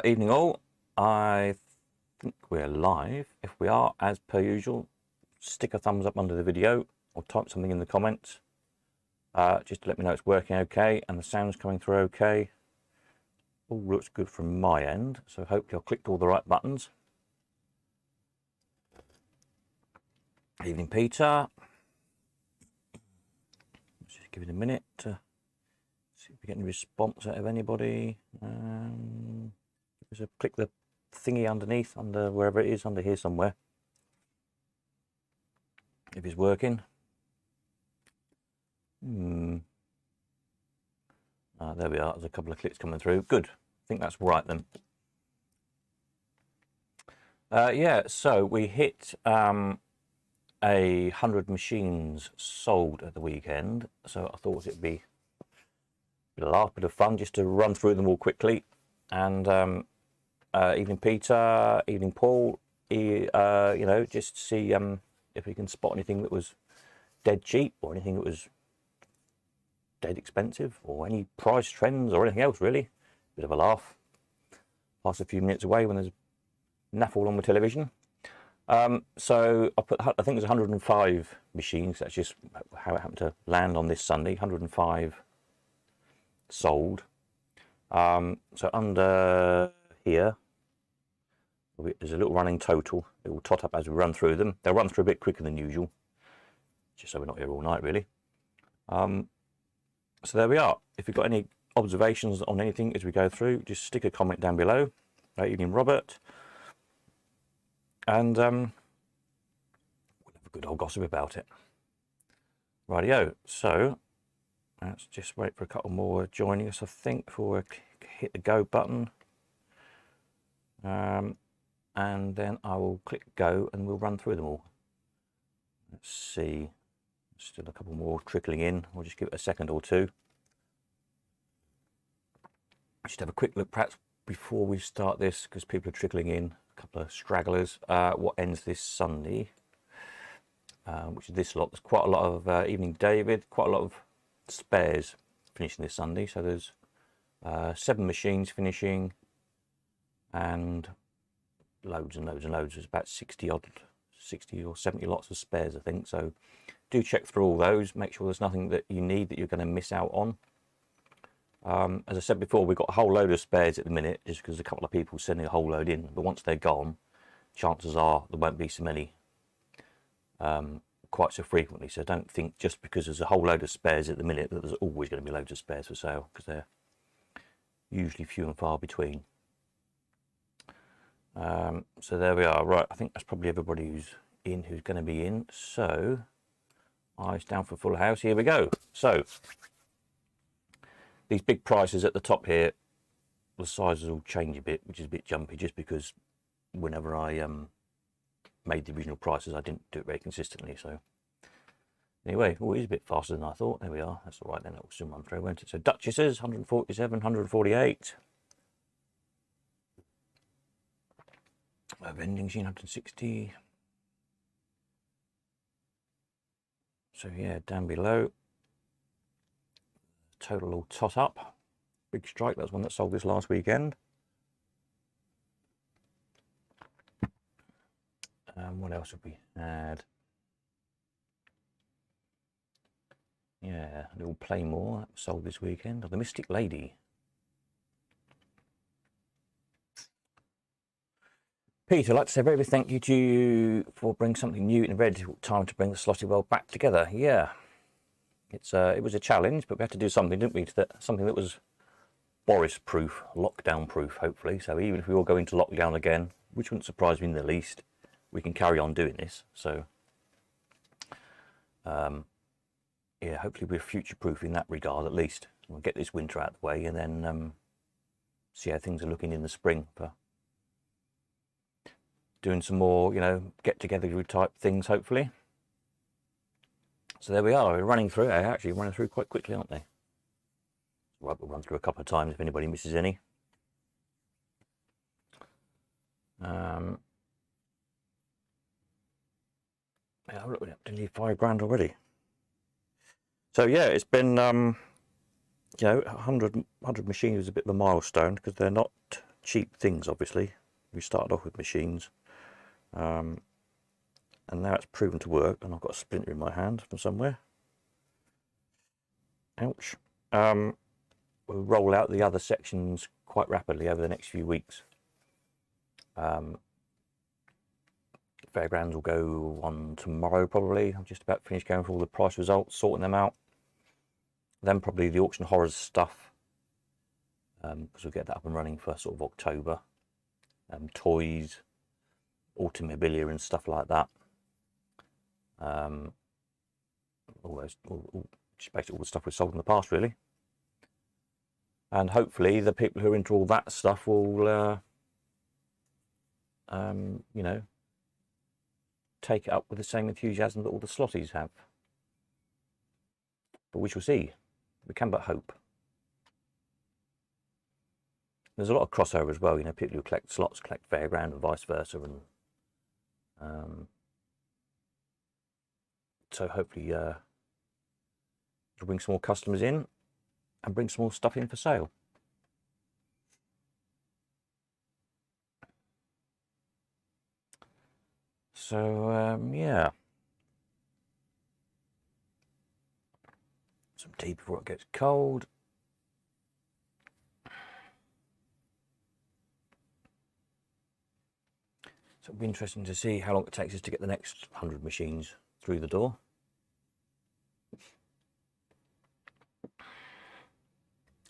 Evening all. I think we're live. If we are, as per usual, stick a thumbs up under the video or type something in the comments just to let me know it's working okay and the sound's coming through okay. All looks good from my end, so hopefully I've clicked all the right buttons. Evening Peter. Let's just give it a minute to see if we get any response out of anybody. Just click the thingy underneath, under wherever it is, under here somewhere, if it's working. There we are. There's a couple of clicks coming through. Good. I think that's right then. Yeah, so we hit 100 machines sold at the weekend, so I thought it'd be a laugh, bit of fun just to run through them all quickly. And evening Peter, evening Paul, you know, just to see if we can spot anything that was dead cheap or anything that was dead expensive or any price trends or anything else really. Bit of a laugh. Pass a few minutes away when there's naffle on the television. So I think there's 105 machines. That's just how it happened to land on this Sunday. 105 sold. So under here there's a little running total. It will tot up as we run through them. They'll run through a bit quicker than usual, just so we're not here all night really. So there we are. If you've got any observations on anything as we go through, just stick a comment down below. Evening Robert, and we'll have a good old gossip about it. Rightio, so let's just wait for a couple more joining us, I think, before we hit the go button. And then I will click go and we'll run through them all. Let's see, still a couple more trickling in. We'll just give it a second or two. Just have a quick look perhaps before we start this, because people are trickling in, a couple of stragglers. What ends this Sunday, which is this lot. There's quite a lot of evening David, quite a lot of spares finishing this Sunday. So there's 7 machines finishing and loads and loads and loads. There's about 60 or 70 lots of spares, I think. So do check through all those, make sure there's nothing that you need that you're going to miss out on. As I said before, we've got a whole load of spares at the minute, just because a couple of people sending a whole load in, but once they're gone, chances are there won't be so many quite so frequently. So don't think just because there's a whole load of spares at the minute that there's always going to be loads of spares for sale, because they're usually few and far between. So there we are. Right, I think that's probably everybody who's going to be in. So eyes down for full house. Here we go. So these big prices at the top here, the sizes will change a bit, which is a bit jumpy, just because whenever I made the original prices, I didn't do it very consistently. So anyway, oh, it is a bit faster than I thought. There we are. That's all right then. That will soon run through, won't it? So Duchesses, 147, 148. Vending machine, 160. So yeah, down below, total all tot up. Big strike, that's one that sold this last weekend. What else have we had? Yeah, a little Playmore that sold this weekend. Oh, the Mystic Lady. Peter, I'd like to say a very big thank you to you for bringing something new in a very difficult time to bring the slotty world back together. Yeah, it was a challenge, but we had to do something, didn't we? Something that was Boris-proof, lockdown-proof, hopefully. So even if we all go into lockdown again, which wouldn't surprise me in the least, we can carry on doing this. So, yeah, hopefully we're future-proof in that regard at least. We'll get this winter out of the way and then see how things are looking in the spring for doing some more, you know, get-together type things, hopefully. So there we are. We're running through. They're actually running through quite quickly, aren't they? Right, we'll run through a couple of times if anybody misses any. Yeah, look, we're up to nearly £5 already. So yeah, it's been you know, 100 machines is a bit of a milestone, because they're not cheap things, obviously. We started off with machines, and now it's proven to work, and I've got a splinter in my hand from somewhere. Ouch. We'll roll out the other sections quite rapidly over the next few weeks. Fairgrounds will go on tomorrow probably. I'm just about finished going through all the price results, sorting them out. Then probably the auction horrors stuff, because we'll get that up and running for sort of October. Toys, automobilia and stuff like that. Just basically all the stuff we've sold in the past, really. And hopefully the people who are into all that stuff will, you know, take it up with the same enthusiasm that all the slotties have. But we shall see. We can but hope. There's a lot of crossover as well, you know, people who collect slots collect Fairground and vice versa, and so hopefully it'll bring some more customers in and bring some more stuff in for sale. So yeah, some tea before it gets cold. So it'll be interesting to see how long it takes us to get the next 100 machines through the door.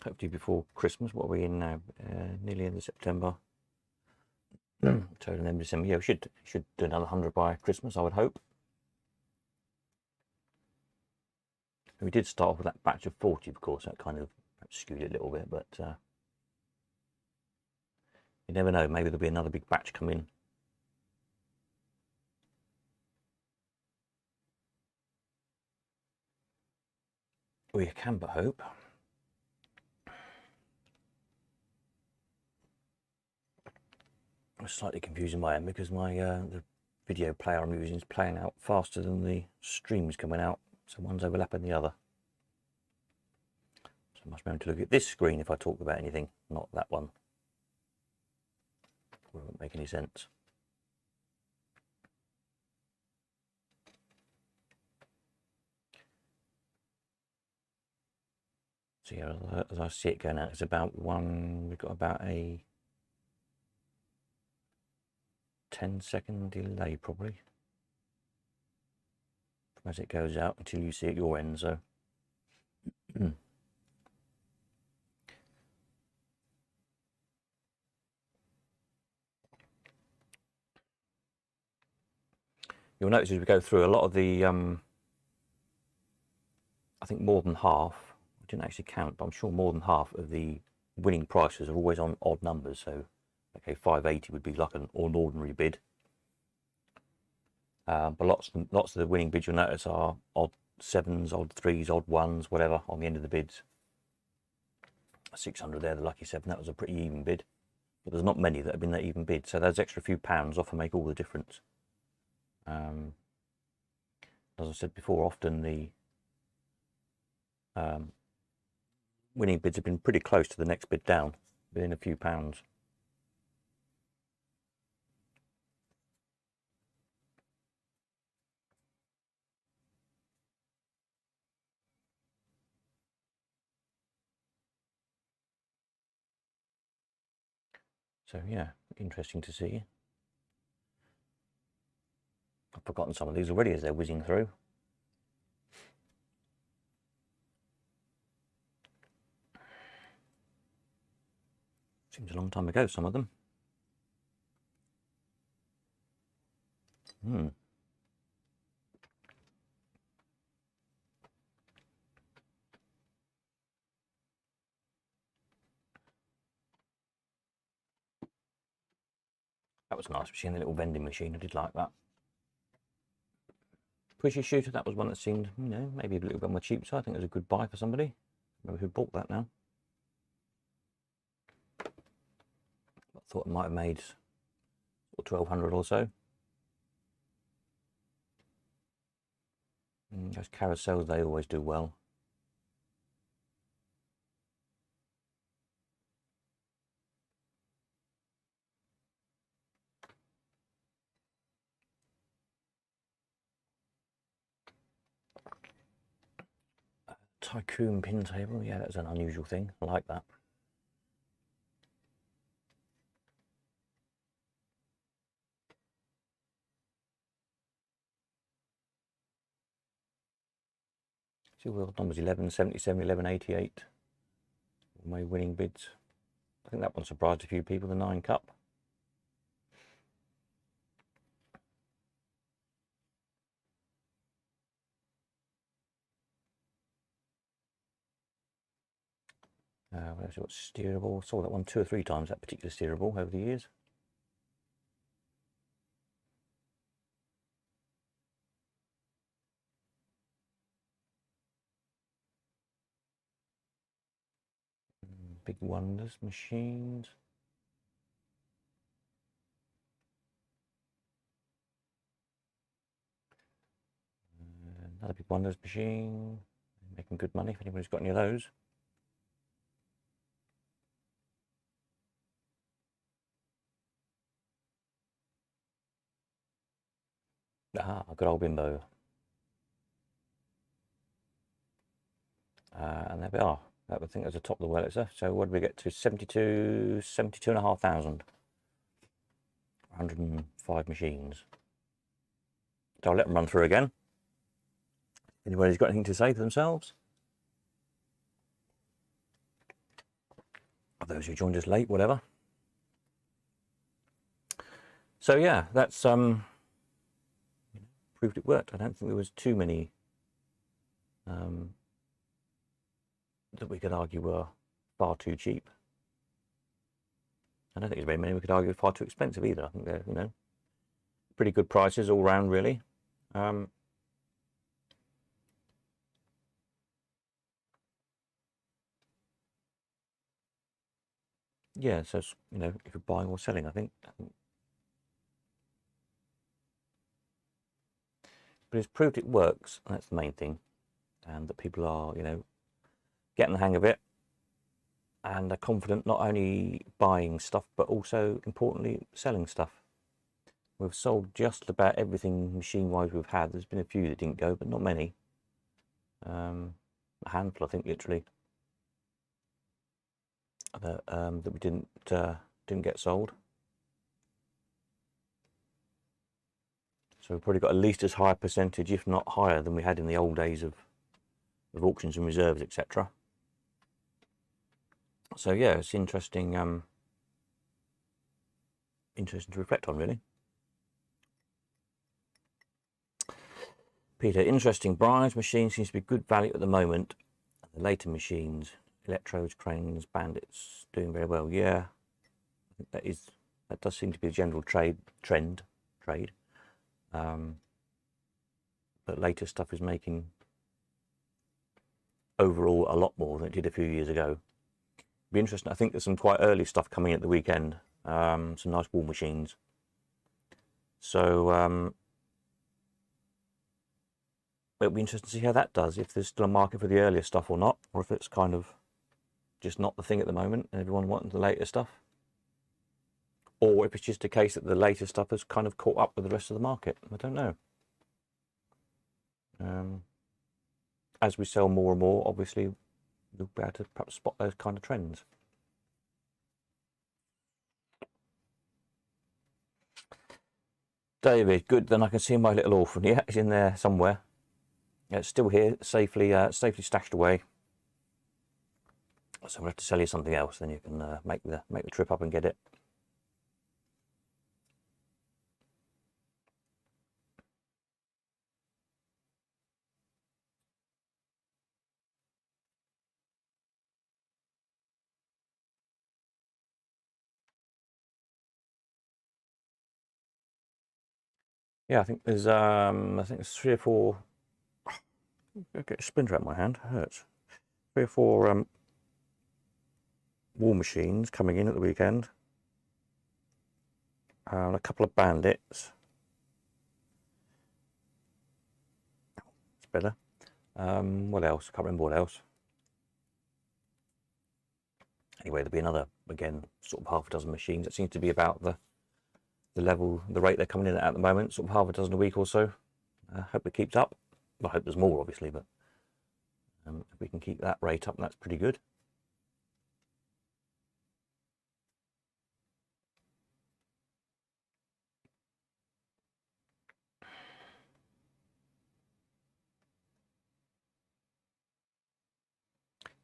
Hopefully before Christmas. What are we in now? Nearly end of September. Total end of December. Yeah, we should do another 100 by Christmas, I would hope. We did start off with that batch of 40, of course. That kind of skewed it a little bit, but you never know. Maybe there'll be another big batch come in. We can but hope. It's slightly confusing my end because my the video player I'm using is playing out faster than the stream's coming out, so one's overlapping the other. So I must remember to look at this screen if I talk about anything, not that one. It won't make any sense. So yeah, as I see it going out, it's about we've got about a 10-second delay probably from as it goes out until you see it your end. So you'll notice as we go through a lot of the I think more than half, I didn't actually count, but I'm sure more than half of the winning prices are always on odd numbers. So okay, 580 would be like an ordinary bid. But lots of the winning bids you'll notice are odd sevens, odd threes, odd ones, whatever on the end of the bids. 600 there, the lucky 7, that was a pretty even bid. But there's not many that have been that even bid, so those extra few pounds often make all the difference. As I said before, often the winning bids have been pretty close to the next bid down, within a few pounds. So yeah, interesting to see. I've forgotten some of these already as they're whizzing through. Seems a long time ago, some of them. That was nice, seeing the little vending machine. I did like that. Pushy shooter, that was one that seemed, you know, maybe a little bit on the cheap side. I think it was a good buy for somebody. I don't know who bought that now. I thought it might have made 1200 or so. Those carousels, they always do well. Tycoon pin table, yeah, that's an unusual thing. I like that. See, well, numbers 1177, 1188. My winning bids. I think that one surprised a few people, the 9 Cup. What else? Got steerable. Saw that one 2 or 3 times, that particular steerable, over the years. Big Wonders machines. Another Big Wonders machine. Making good money if anybody's got any of those. Ah, a good old bimbo. And there we are. I think that's the top of the Wurlitzer. So what did we get to? 72,500. 105 machines. So I'll let them run through again. Anybody's got anything to say for themselves? Those who joined us late, whatever. So yeah, that's proved it worked. I don't think there was too many that we could argue were far too cheap. I don't think there's very many we could argue were far too expensive either. I think they're, you know, pretty good prices all round, really. Yeah, so you know, if you're buying or selling, I think. But it's proved it works, and that's the main thing, and that people are, you know, getting the hang of it, and are confident not only buying stuff but also, importantly, selling stuff. We've sold just about everything machine-wise we've had. There's been a few that didn't go, but not many. A handful, I think, literally, that we didn't get sold. So we've probably got at least as high a percentage, if not higher, than we had in the old days of auctions and reserves, etc. So yeah, it's interesting, interesting to reflect on, really. Peter, interesting. Brian's machine seems to be good value at the moment. The later machines, electrodes, cranes, bandits, doing very well. Yeah, I think that does seem to be a general trend. But later stuff is making overall a lot more than it did a few years ago. Be interesting. I think there's some quite early stuff coming at the weekend. Some nice wall machines. So it'll be interesting to see how that does, if there's still a market for the earlier stuff or not, or if it's kind of just not the thing at the moment and everyone wanting the later stuff, or if it's just a case that the later stuff has kind of caught up with the rest of the market. I don't know. As we sell more and more, obviously we'll be able to perhaps spot those kind of trends. David, good. Then I can see my little orphan. Yeah, it's in there somewhere. Yeah, it's still here, safely stashed away. So we'll have to sell you something else, then you can make the trip up and get it. Yeah, I think there's 3 or 4. I'll get a splinter out my hand. It hurts. 3 or 4 wall machines coming in at the weekend. A couple of bandits. It's better. What else? I can't remember what else. Anyway, there'll be another, again, sort of half a dozen machines. It seems to be about the rate they're coming in at the moment, sort of half a dozen a week or so. I hope it keeps up. I hope there's more, obviously, but If we can keep that rate up, that's pretty good.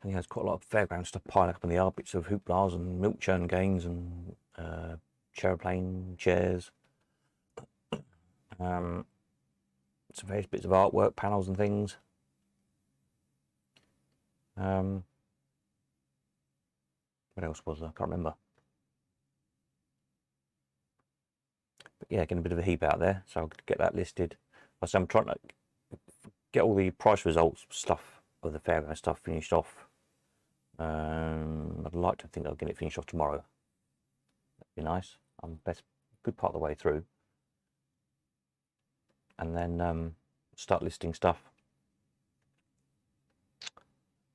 And he has quite a lot of Fairground stuff piling up in the yard, bits of hoop bars and milk churn gains and chairplane chairs. Some various bits of artwork, panels and things. What else was there? I can't remember. But yeah, getting a bit of a heap out there, so I'll get that listed. So I'm trying to get all the price results stuff of the Fairground stuff finished off. I'd like to think I'll get it finished off tomorrow. That'd be nice. I'm best good part of the way through, and then start listing stuff.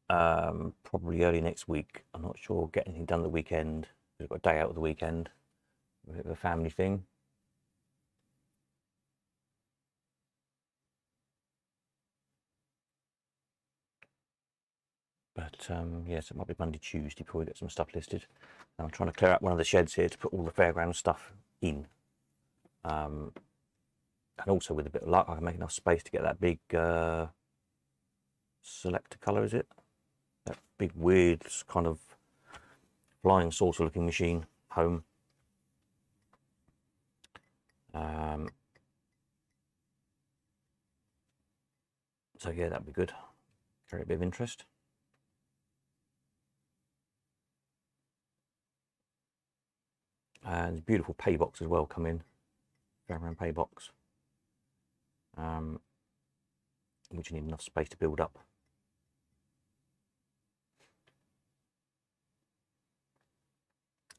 Probably early next week. I'm not sure. Get anything done the weekend. We've got a day out of the weekend. A bit of a family thing. But yes, it might be Monday, Tuesday before we get some stuff listed. And I'm trying to clear out one of the sheds here to put all the Fairground stuff in. And also, with a bit of luck, I can make enough space to get that big selector colour, is it? That big weird kind of flying saucer looking machine home. So yeah, that'd be good. Carry a bit of interest. And beautiful pay box as well come in. Fairground pay box. Which you need enough space to build up.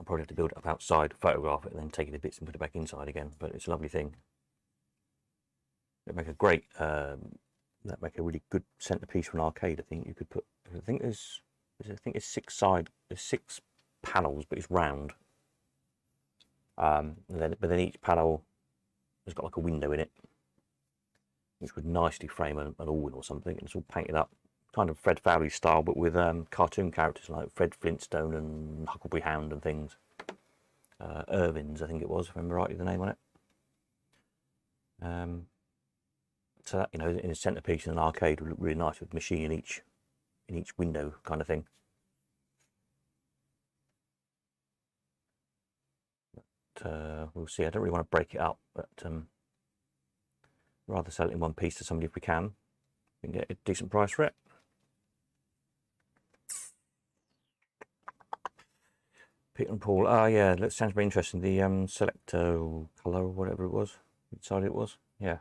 I'll probably have to build it up outside, photograph it, and then take it to bits and put it back inside again. But it's a lovely thing. It'd make a great, that'd make a really good centerpiece for an arcade. I think you could put. I think there's there's 6 panels, but it's round. But then each panel has got like a window in it, which would nicely frame an awning or something, and it's all painted up, kind of Fred Fowley style, but with cartoon characters like Fred Flintstone and Huckleberry Hound and things. Irving's, I think it was, if I remember rightly, the name on it. So that, you know, in a centerpiece in an arcade would look really nice with a machine in each window, kind of thing. But we'll see. I don't really want to break it up, but rather sell it in one piece to somebody if we can. We can get a decent price for it. Peter and Paul. Ah, yeah, that sounds very interesting. The selector colour or whatever it was. Which side it was? Yeah.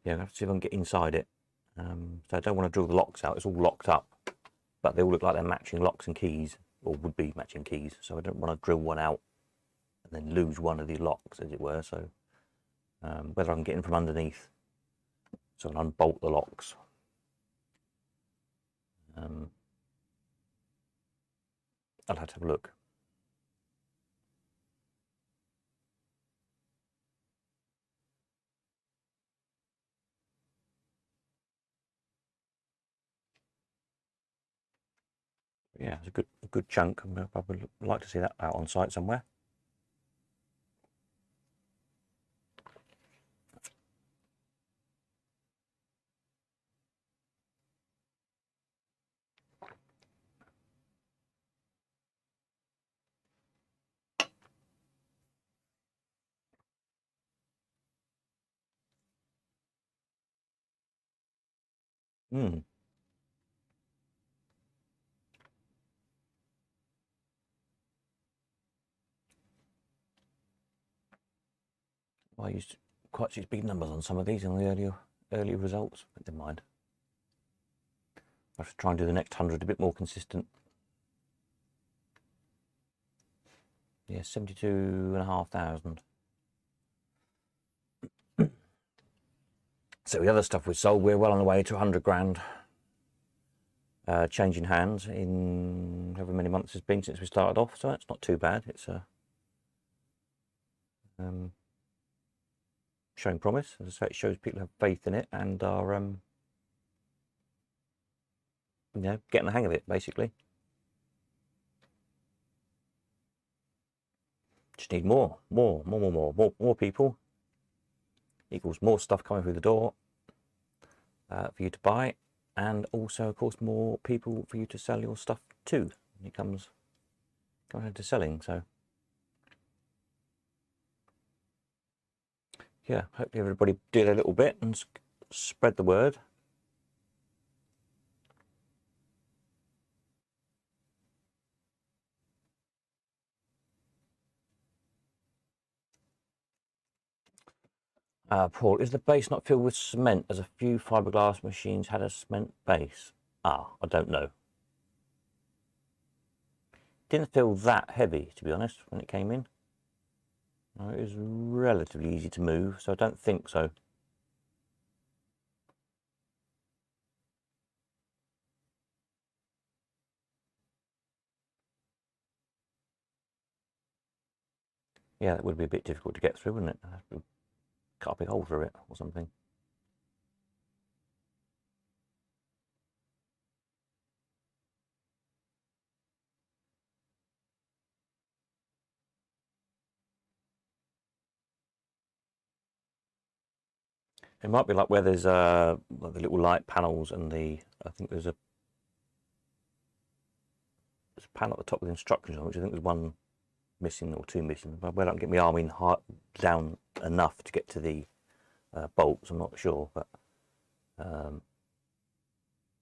Yeah, I'll have to see if I can get inside it. So I don't want to drill the locks out. It's all locked up, but they all look like they're matching locks and keys, or would be matching keys. So I don't want to drill one out and then lose one of the locks, as it were. So whether I can get in from underneath, so I can unbolt the locks. I'll have to have a look. Yeah, it's a good chunk. I would like to see that out on site somewhere. I used quite a few big numbers on some of these in the earlier results, but never mind. I have to try and do the next 100 a bit more consistent. Yeah, 72,500. So the other stuff we sold, we're well on the way to 100 grand. Changing hands in however many months it's been since we started off, so that's not too bad. It's showing promise. As I say, it shows people have faith in it and are, you know, getting the hang of it, basically. Just need more people equals more stuff coming through the door for you to buy, and also, of course, more people for you to sell your stuff to. It comes into selling. So yeah, hopefully everybody did a little bit and spread the word. Paul, is the base not filled with cement, as a few fiberglass machines had a cement base? I don't know. Didn't feel that heavy, to be honest, when it came in. It was relatively easy to move, so I don't think so. Yeah, that would be a bit difficult to get through, wouldn't it? I'd have to cut a big hole through it or something. It might be like where there's like the little light panels and I think there's a panel at the top with instructions on, which I think there's one missing or two missing. Where I can get my arm in down enough to get to the bolts, I'm not sure, but or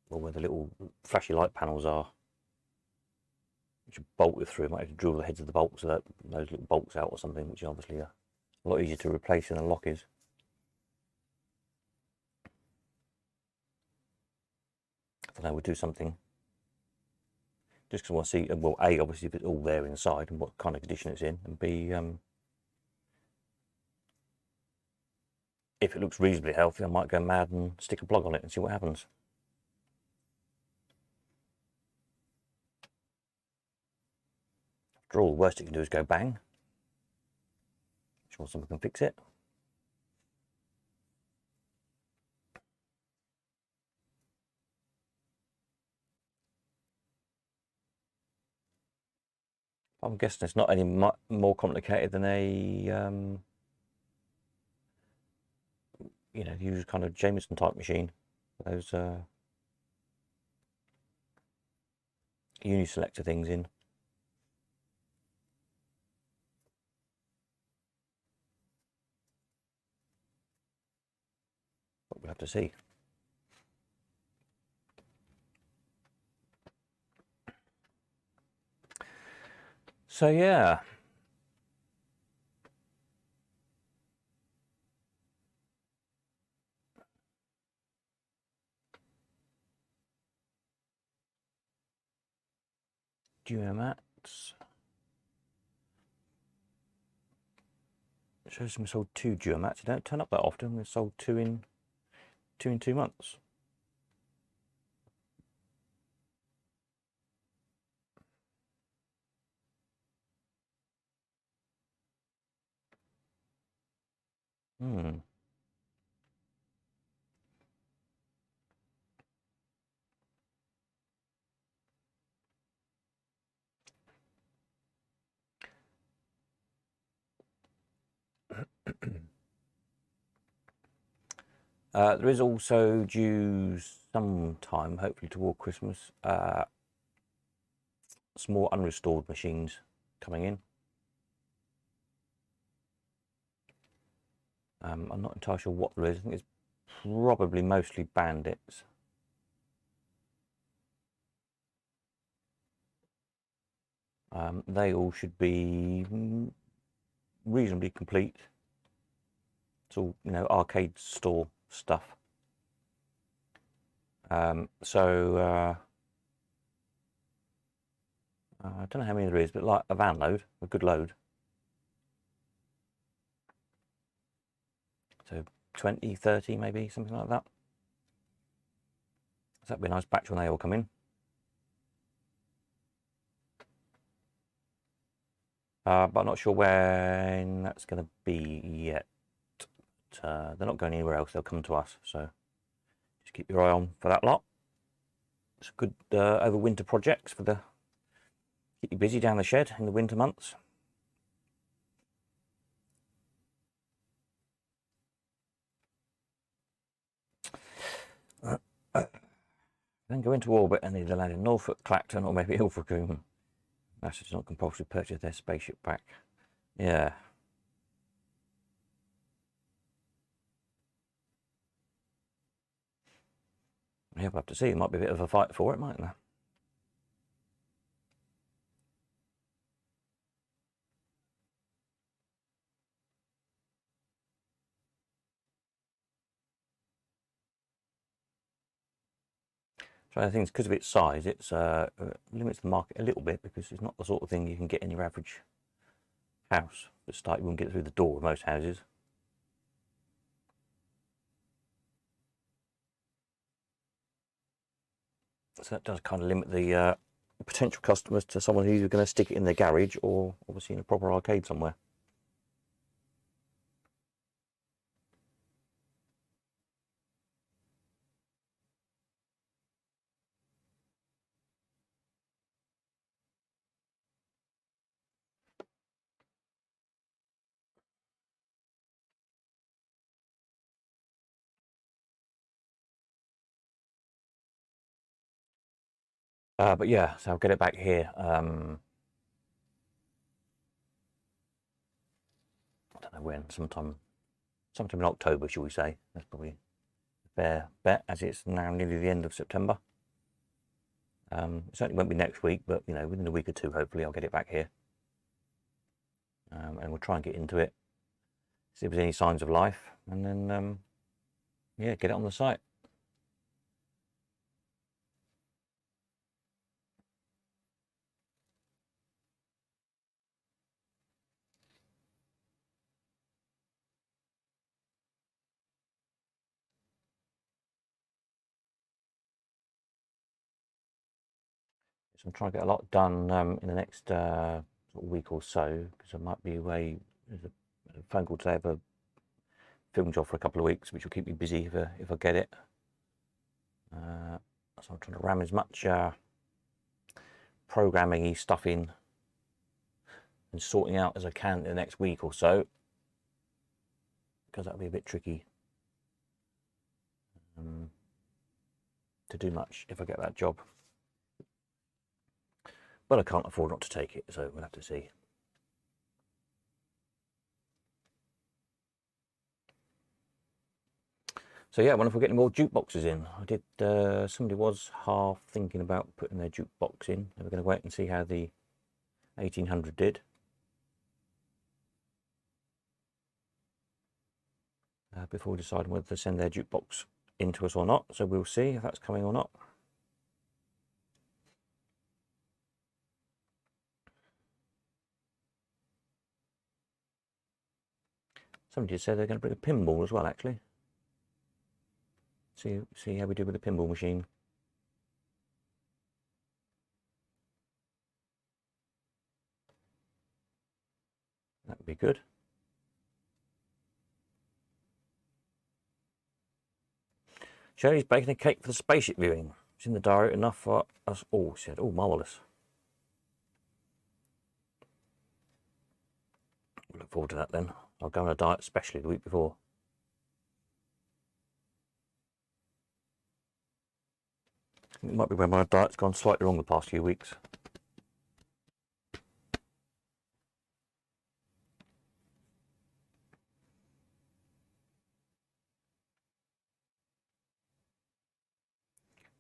where the little flashy light panels are, which are bolted through. I might have to drill the heads of the bolts so that those little bolts out or something, which obviously are a lot easier to replace than a lock is. I don't know, we'll do something. Just because I want to see, well, A, obviously if it's all there inside and what kind of condition it's in, and B, if it looks reasonably healthy, I might go mad and stick a plug on it and see what happens. After all, the worst it can do is go bang. I'm sure someone can fix it. I'm guessing it's not any more complicated than a, you know, use kind of Jameson type machine. Those uni-selector things in. But we'll have to see. So yeah. Duomats. It shows we sold 2 Duomats. They don't turn up that often. We sold 2 in 2 months. There is also due sometime, hopefully toward Christmas, small unrestored machines coming in. I'm not entirely sure what there is. I think it's probably mostly bandits. They all should be reasonably complete. It's all, you know, arcade store stuff. So I don't know how many there is, but like a van load, a good load. So 20, 30 maybe, something like that. So that'd be a nice batch when they all come in. But I'm not sure when that's going to be yet. they're not going anywhere else. They'll come to us. So just keep your eye on for that lot. It's good over winter projects for the keep you busy down the shed in the winter months. Then go into orbit and either land in Norfolk, Clacton, or maybe Ilfracombe. NASA does not compulsory purchase their spaceship back. Yeah. Yeah, we'll have to see. It might be a bit of a fight for it, mightn't there? So I think because of its size, it's limits the market a little bit because it's not the sort of thing you can get in your average house. At the start, you won't get through the door of most houses. So that does kind of limit the potential customers to someone who's going to stick it in their garage or obviously in a proper arcade somewhere. But yeah, so I'll get it back here. I don't know when, sometime in October, shall we say. That's probably a fair bet, as it's now nearly the end of September. It certainly won't be next week, but you know, within a week or two, hopefully I'll get it back here. And we'll try and get into it, see if there's any signs of life, and then yeah, get it on the site. So I'm trying to get a lot done in the next week or so, because I might be away. There's a phone call today of a film job for a couple of weeks, which will keep me busy if I get it. So I'm trying to ram as much programming-y stuff in and sorting out as I can in the next week or so, because that'll be a bit tricky to do much if I get that job. But I can't afford not to take it, so we'll have to see. So yeah, I wonder if we're getting more jukeboxes in. I did. Somebody was half thinking about putting their jukebox in. They were going to wait and see how the 1800 did. Before deciding whether to send their jukebox into us or not. So we'll see if that's coming or not. Somebody said they're going to bring a pinball as well, actually. See how we do with the pinball machine. That would be good. Shirley's baking a cake for the spaceship viewing. It's in the diary enough for us all, she said. Oh, marvellous. We'll look forward to that then. I'll go on a diet, especially the week before. It might be when my diet's gone slightly wrong the past few weeks.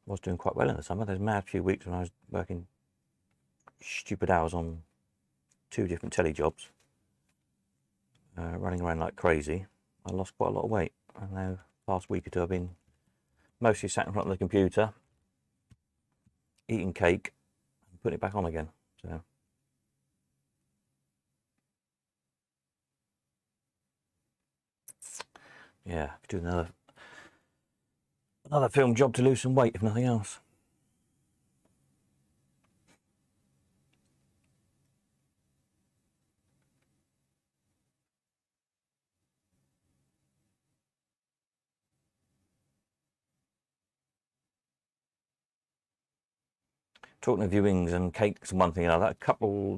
I was doing quite well in the summer. There's a mad few weeks when I was working stupid hours on 2 different telly jobs, running around like crazy. I lost quite a lot of weight, and now last week or two I've been mostly sat in front of the computer, eating cake, and putting it back on again. So yeah, do another film job to lose some weight, if nothing else. talking of viewings and cakes and one thing and another,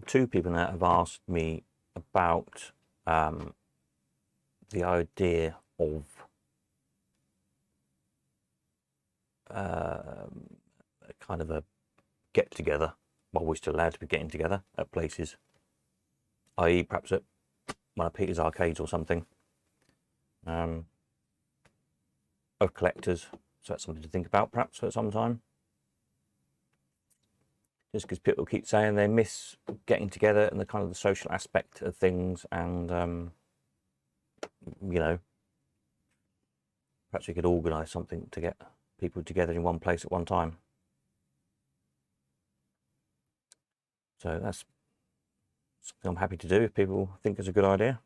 two people now have asked me about the idea of kind of a get together while we're still allowed to be getting together at places, i.e. perhaps at one of Peter's arcades or something, of collectors. So that's something to think about perhaps at some time. Just because people keep saying they miss getting together and the kind of the social aspect of things, and you know, perhaps we could organise something to get people together in one place at one time. So that's something I'm happy to do if people think it's a good idea.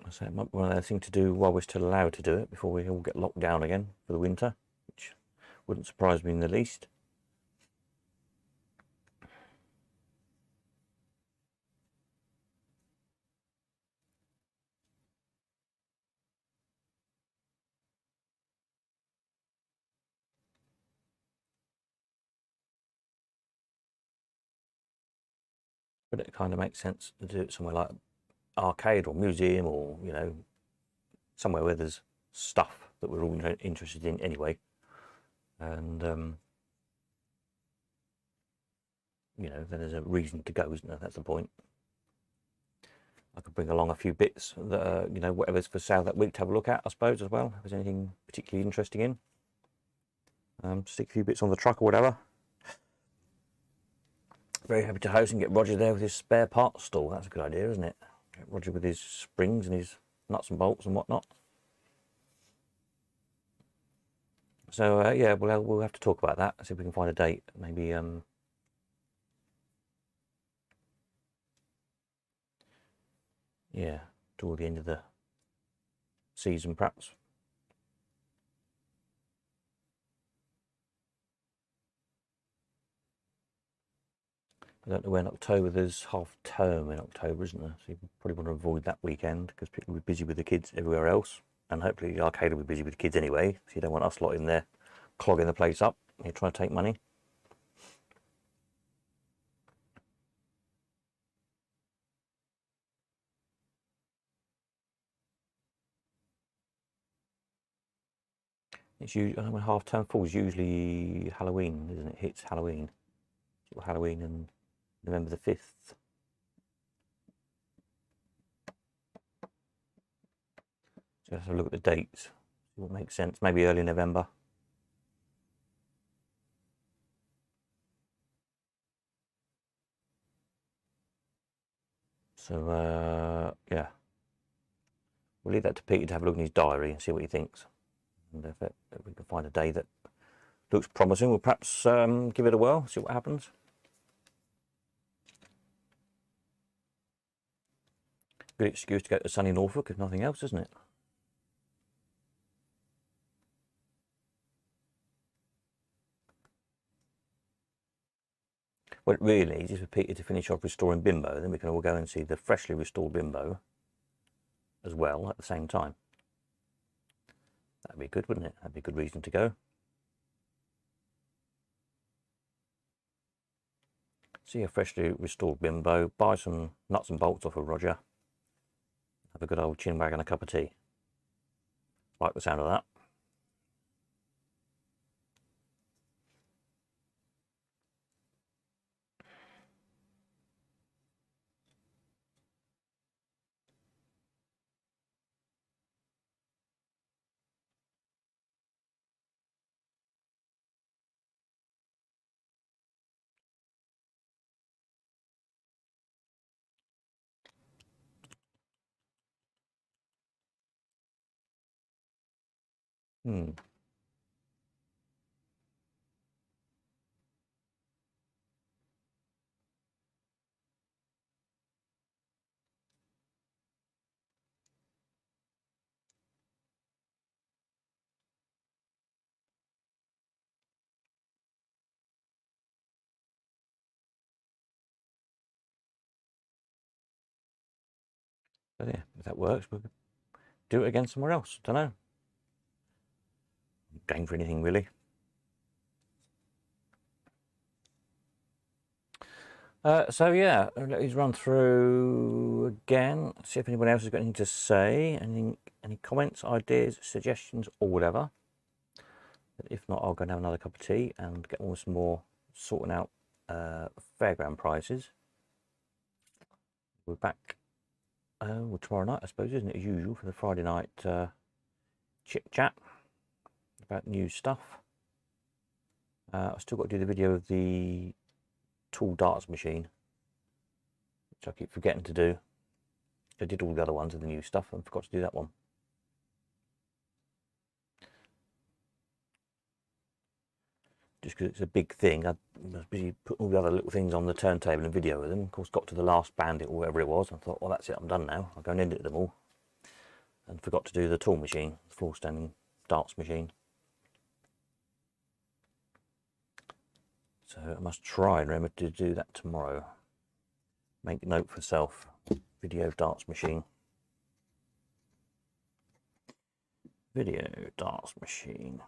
So it might be one of those things to do while we're still allowed to do it before we all get locked down again for the winter, which wouldn't surprise me in the least. But it kind of makes sense to do it somewhere like arcade or museum, or you know, somewhere where there's stuff that we're all interested in anyway, and you know, then there's a reason to go, isn't there? That's the point. I could bring along a few bits that are, you know, whatever's for sale that week to have a look at, I suppose, as well, if there's anything particularly interesting in. Stick a few bits on the truck or whatever. Very happy to host and get Roger there with his spare parts stall. That's a good idea, isn't it? Get Roger with his springs and his nuts and bolts and whatnot. So yeah, we'll have to talk about that. See if we can find a date. Maybe yeah, toward the end of the season, perhaps. I don't know when. October, there's half term in October, isn't there? So you probably want to avoid that weekend because people will be busy with the kids everywhere else, and hopefully the arcade will be busy with the kids anyway. So you don't want us lot in there clogging the place up. You're trying to take money. It's usually, I don't know, when half term falls, usually Halloween, isn't it? Hits Halloween. Halloween and November the 5th. So let's have a look at the dates. See what makes sense. Maybe early November. So yeah, we'll leave that to Peter to have a look in his diary and see what he thinks. And if we can find a day that looks promising, we'll perhaps give it a whirl, see what happens. Good excuse to go to sunny Norfolk, if nothing else, isn't it? What it really needs is for Peter to finish off restoring Bimbo, then we can all go and see the freshly restored Bimbo as well at the same time. That'd be good, wouldn't it? That'd be a good reason to go. See a freshly restored Bimbo, buy some nuts and bolts off of Roger, have a good old chin wag and a cup of tea. Like the sound of that. Hmm. But yeah, if that works, we'll do it again somewhere else. Don't know. Game for anything really. So yeah, let me run through again, see if anyone else has got anything to say, any comments, ideas, suggestions, or whatever. But if not, I'll go and have another cup of tea and get on with some more sorting out Fairground prices. We're back tomorrow night, I suppose, isn't it, as usual, for the Friday night chit chat about new stuff. I've still got to do the video of the tool darts machine, which I keep forgetting to do. I did all the other ones of the new stuff and forgot to do that one. Just because it's a big thing, I was busy putting all the other little things on the turntable and video with them. Of course, got to the last bandit or whatever it was. I thought, well, that's it, I'm done now. I'll go and edit them all. And forgot to do the tool machine, the floor standing darts machine. So I must try and remember to do that tomorrow. Make note for self. Video darts machine. Video darts machine.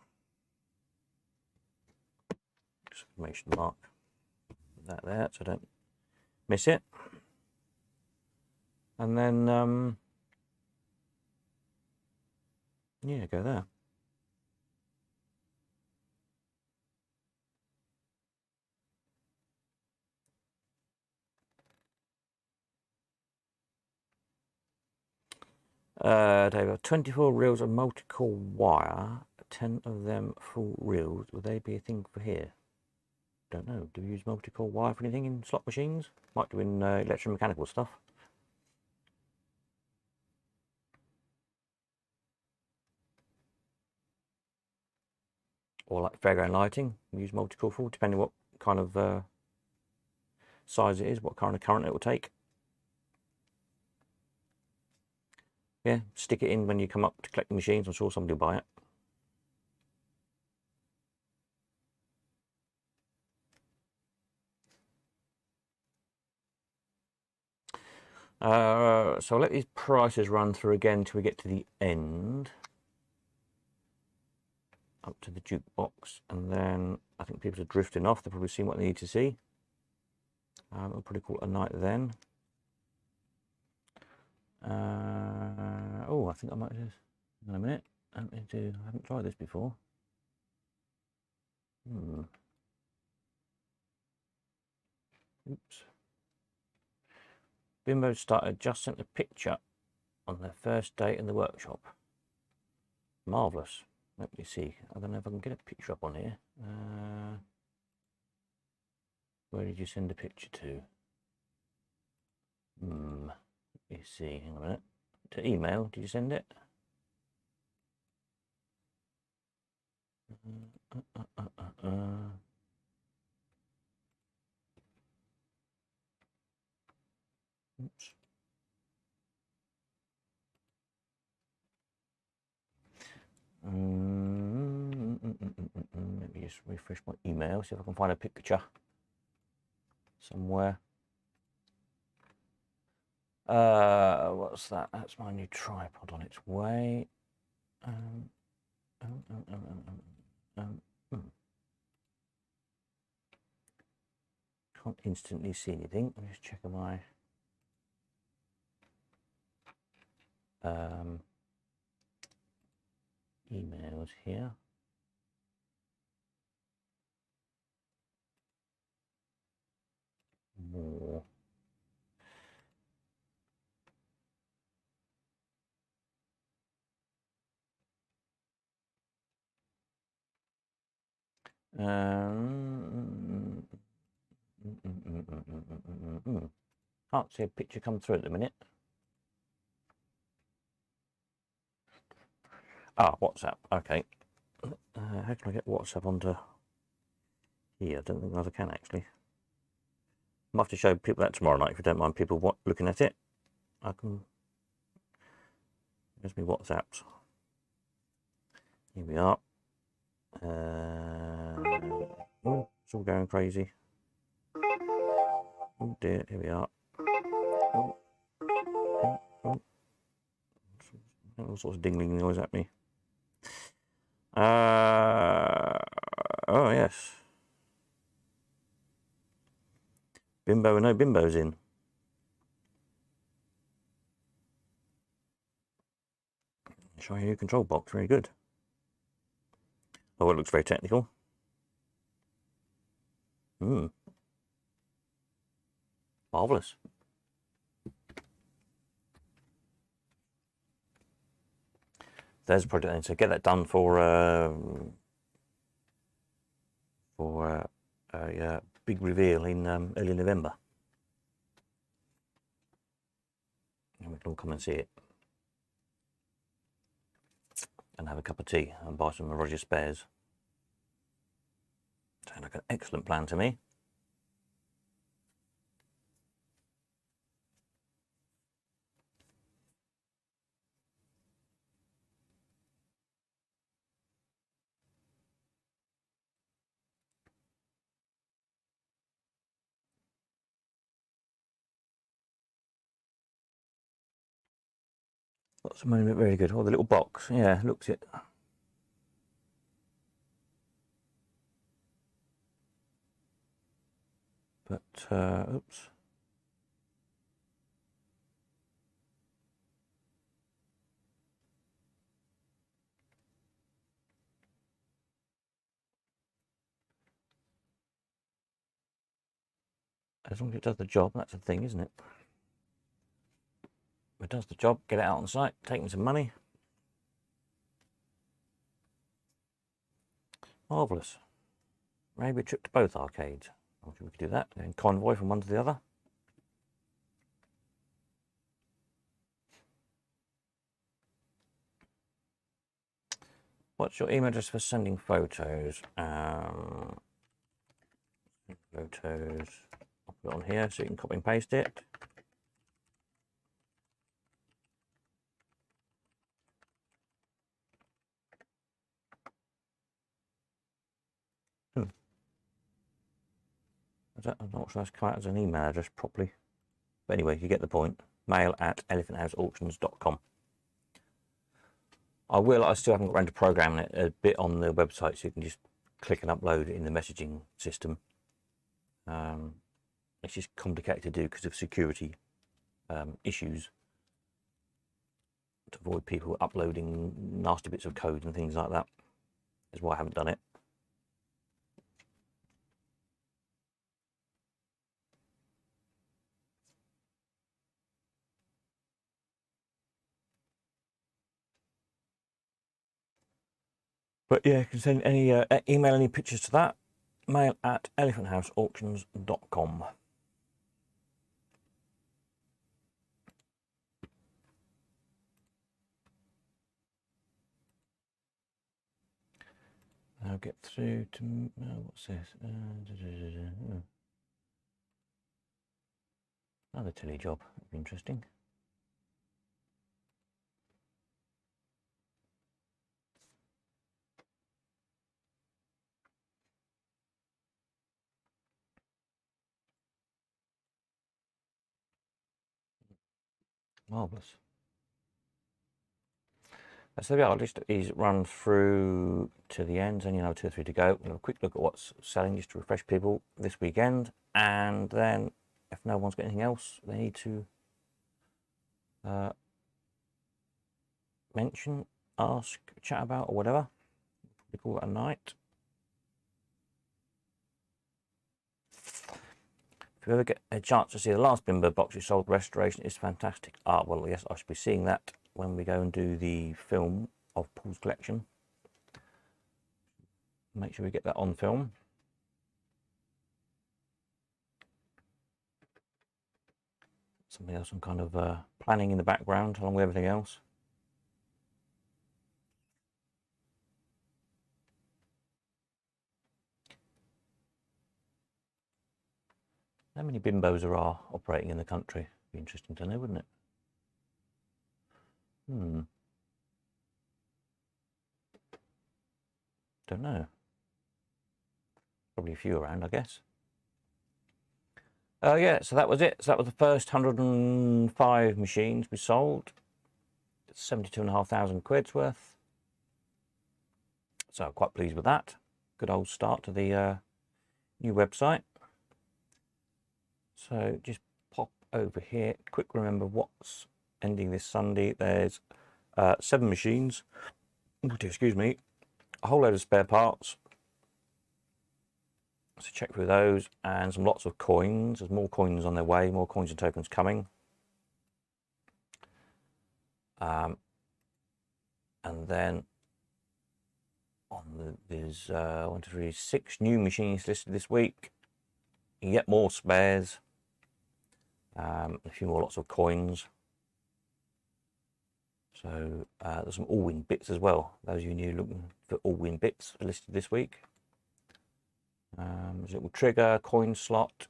Exclamation mark. Put that there so I don't miss it. And then yeah, go there. They've got 24 reels of multi-core wire, 10 of them full reels. Would they be a thing for here? Don't know. Do you use multi-core wire for anything in slot machines? Might do in electromechanical stuff. Or like Fairground lighting, use multi-core for, depending what kind of size it is, what kind of current it will take. Yeah, stick it in when you come up to collect the machines. I'm sure somebody will buy it. So I'll let these prices run through again until we get to the end. Up to the jukebox, and then I think people are drifting off. They've probably seen what they need to see. I'll probably call it a night then. Oh, I think I might just, in a minute. I haven't tried this before. Oops. Bimbo started just sent a picture on their first day in the workshop. Marvellous. Let me see. I don't know if I can get a picture up on here. Where did you send a picture to? Let me see. Hang on a minute. To email, did you send it? Oops. Let me just refresh my email, see if I can find a picture somewhere. What's that? That's my new tripod on its way. Can't instantly see anything. I'm just checking my emails here. More. Can't see a picture come through at the minute. Ah, WhatsApp. Okay. How can I get WhatsApp onto here? I don't think I can actually. I might have to show people that tomorrow night if you don't mind people looking at it. I can. There's my WhatsApps. Here we are. Oh, it's all going crazy. Oh dear, here we are. Oh. Oh. All sorts of dingling noise at me. Oh yes. Bimbo and no bimbos in. Show you a new control box, very good. Oh, it looks very technical. Marvellous. There's a project then, so get that done for a big reveal in early November. And we can all come and see it. And have a cup of tea and buy some Roger spares. Sounds like an excellent plan to me. Lots of money, very good. Oh, the little box, yeah, looks it. But, oops. As long as it does the job, that's the thing, isn't it? If it does the job, get it out on site, take me some money. Marvellous. Maybe a trip to both arcades. I think we could do that, and convoy from one to the other. What's your email address for sending photos? Photos. I'll put it on here so you can copy and paste it. I'm not sure that's come out as an email address properly. But anyway, you get the point. mail@elephanthouseauctions.com. I still haven't got around to programming it a bit on the website, so you can just click and upload it in the messaging system. It's just complicated to do because of security issues, to avoid people uploading nasty bits of code and things like that. That's why I haven't done it. But yeah, you can send any email any pictures to that. mail@elephanthouseauctions.com. I'll get through to what's this? Another telly job. That'd be interesting. Marvellous. So the list is run through to the end, and you know 2 or 3 to go. We'll have a quick look at what's selling just to refresh people this weekend, and then if no one's got anything else they need to mention, ask, chat about, or whatever, we call it a night. If you ever get a chance to see the last Bimbo box you sold, restoration is fantastic. Well, yes, I should be seeing that when we go and do the film of Paul's collection. Make sure we get that on film. Something else I'm kind of planning in the background along with everything else. How many Bimbos there are operating in the country? Be interesting to know, wouldn't it? Don't know. Probably a few around, I guess. Yeah, so that was it. So that was the first 105 machines we sold. 72,500 quid's worth. So I'm quite pleased with that. Good old start to the new website. So just pop over here, quick remember what's ending this Sunday. There's 7 machines, excuse me, a whole load of spare parts. So check through those, and some lots of coins. There's more coins on their way, more coins and tokens coming. And then there's 1, 2, 3, 6 new machines listed this week. You can get more spares, a few more lots of coins. So there's some all-win bits as well. Those of you new looking for all-win bits are listed this week. There's a little trigger, coin slot,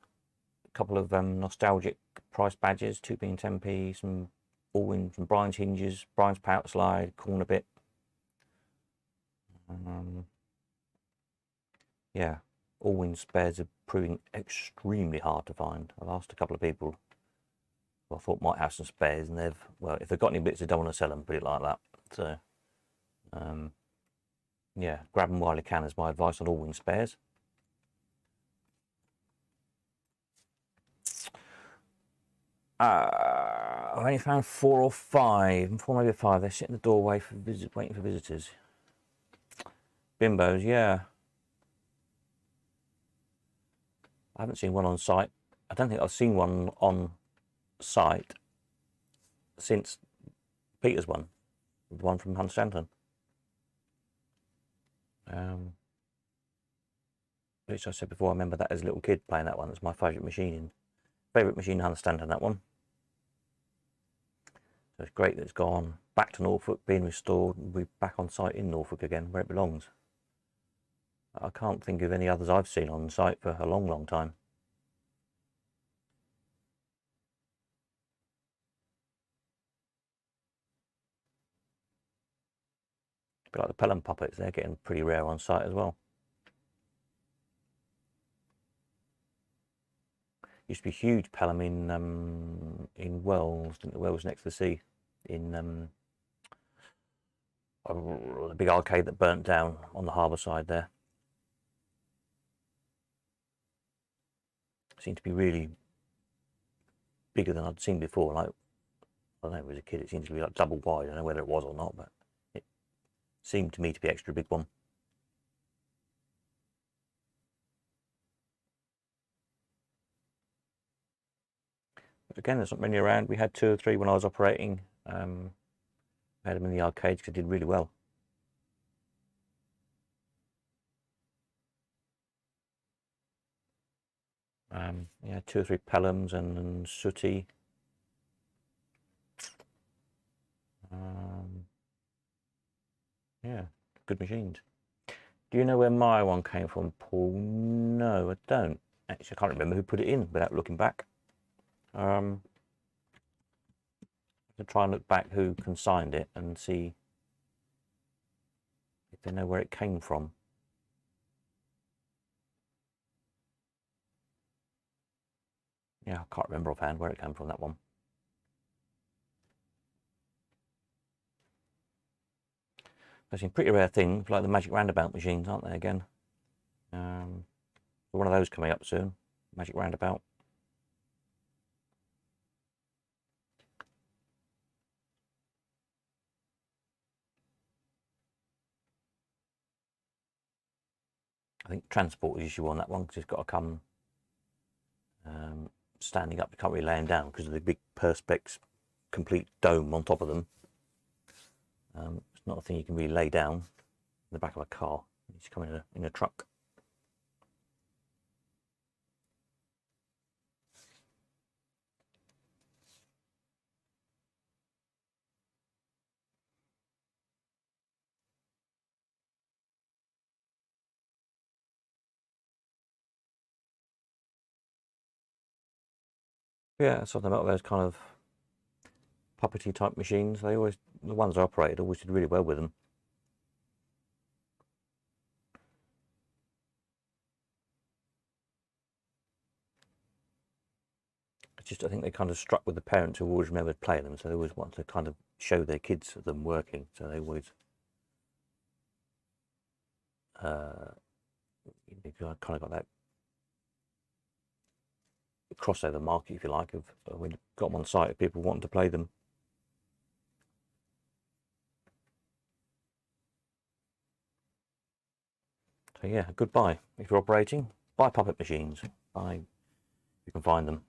a couple of nostalgic price badges, 2p and 10p, some all-win from Brian's hinges, Brian's power slide, corner bit. Yeah, all-win spares are proving extremely hard to find. I've asked a couple of people who I thought might have some spares, and they've, well, if they've got any bits, they don't want to sell them, put it like that. So, yeah, grab them while you can is my advice on all-win spares. I've only found 4 or 5, 4 maybe 5. They're sitting in the doorway for waiting for visitors. Bimbos, yeah. I haven't seen one on site. I don't think I've seen one on site since Peter's one, the one from Hunstanton. Which I said before, I remember that as a little kid playing that one. That's my favourite machine in Hunstanton, that one. So it's great that it's gone back to Norfolk, being restored, and we're back on site in Norfolk again, where it belongs. I can't think of any others I've seen on site for a long, long time. A bit like the Pelham puppets, they're getting pretty rare on site as well. Used to be huge Pelham in Wells, I think the Wells next to the sea, in the big arcade that burnt down on the harbour side there. Seemed to be really bigger than I'd seen before. Like, I don't know, as a kid, it seemed to be like double wide. I don't know whether it was or not, but it seemed to me to be extra big one. But again, there's not many around. We had 2 or 3 when I was operating. I had them in the arcades because they did really well. Yeah, 2 or 3 Pelhams and Sooty. Yeah, good machines. Do you know where my one came from, Paul? No, I don't. Actually, I can't remember who put it in without looking back. To try and look back who consigned it and see if they know where it came from. Yeah, I can't remember offhand where it came from, that one. I've seen pretty rare things like the Magic Roundabout machines, aren't they, again? One of those coming up soon, Magic Roundabout. I think transport is usually on that one because it's got to come standing up. You can't really lay them down because of the big perspex complete dome on top of them. It's not a thing you can really lay down in the back of a car. It's coming in a truck. Yeah, something about those kind of puppety type machines. They always, the ones I operated, always did really well with them. It's just, I think they kind of struck with the parents who always remembered playing them, so they always want to kind of show their kids them working. So they always You've kind of got that crossover market, if you like, of when you've got them on site, of people wanting to play them. So yeah, good buy. If you're operating, buy puppet machines. You can find them.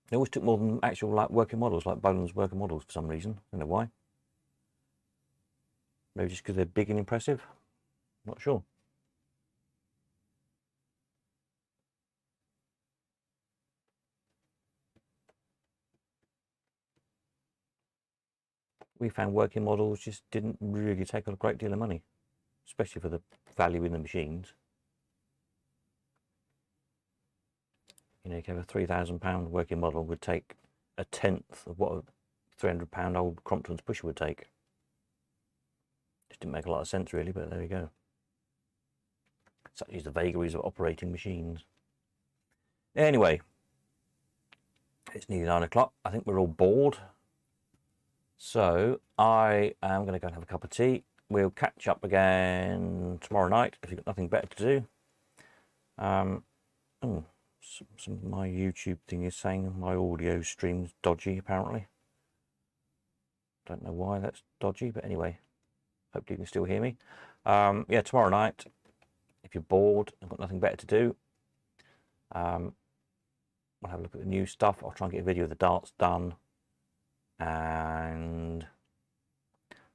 They always took more than actual like working models, like Boland's working models for some reason. I don't know why. Maybe just because they're big and impressive. Not sure. We found working models just didn't really take a great deal of money, especially for the value in the machines. You know, you can have a £3,000 working model would take a tenth of what a £300 old Crompton's pusher would take. Just didn't make a lot of sense really, but there you go. Such is the vagaries of operating machines. Anyway, it's nearly 9 o'clock. I think we're all bored. So I am going to go and have a cup of tea. We'll catch up again tomorrow night if you've got nothing better to do. Some of my YouTube thing is saying my audio stream's dodgy, apparently. Don't know why that's dodgy, but anyway, hopefully you can still hear me. Yeah, tomorrow night, if you're bored and got nothing better to do, I'll have a look at the new stuff. I'll try and get a video of the darts done, and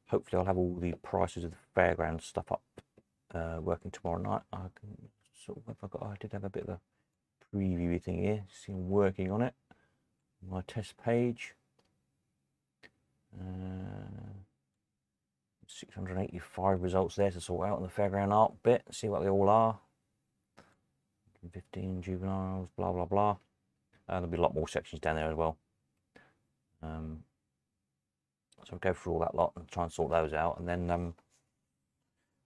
hopefully I'll have all the prices of the Fairground stuff up working tomorrow night. I can sort of, I did have a bit of a preview thing here. See, I'm working on it. My test page. 685 results there to sort out on the Fairground art bit. See what they all are. 15 juveniles, blah blah blah. There'll be a lot more sections down there as well. So I'll go through all that lot and try and sort those out, and then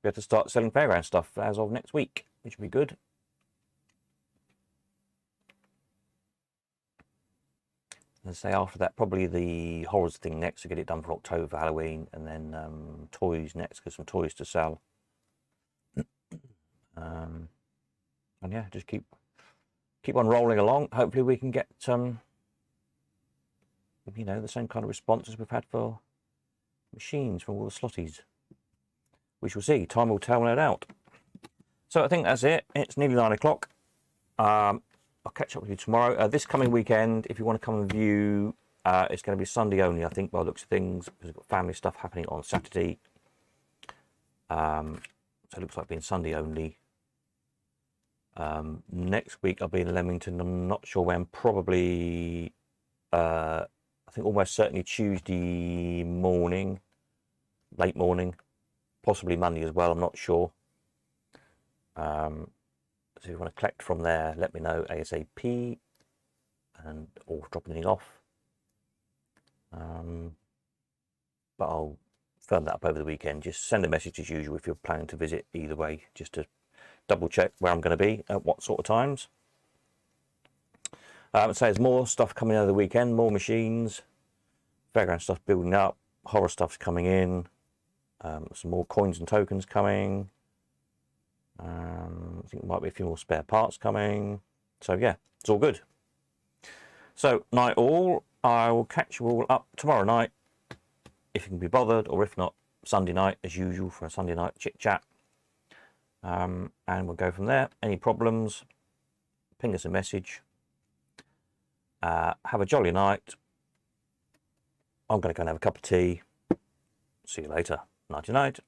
we have to start selling Fairground stuff as of next week, which will be good. And say after that, probably the horrors thing next to get it done for October for Halloween, and then toys next, because some toys to sell. And yeah, just keep on rolling along. Hopefully we can get you know, the same kind of responses we've had for machines from all the slotties. We shall see. Time will tell, no doubt. So I think that's it. It's nearly 9 o'clock. I'll catch up with you tomorrow. This coming weekend, if you want to come and view, it's going to be Sunday only, I think, by the looks of things, because we've got family stuff happening on Saturday. So it looks like being Sunday only. Next week I'll be in Leamington. I'm not sure when. Probably, I think almost certainly Tuesday morning, late morning, possibly Monday as well. I'm not sure. So if you want to collect from there, let me know ASAP, and or drop anything off. But I'll firm that up over the weekend. Just send a message as usual if you're planning to visit either way, just to double check where I'm going to be at what sort of times. So there's more stuff coming over the weekend, more machines, Fairground stuff building up, horror stuff's coming in, some more coins and tokens coming. I think there might be a few more spare parts coming. So yeah, it's all good. So night all. I will catch you all up tomorrow night, if you can be bothered, or if not, Sunday night as usual for a Sunday night chit chat. And we'll go from there. Any problems, ping us a message. Have a jolly night. I'm going to go and have a cup of tea. See you later. Nighty night.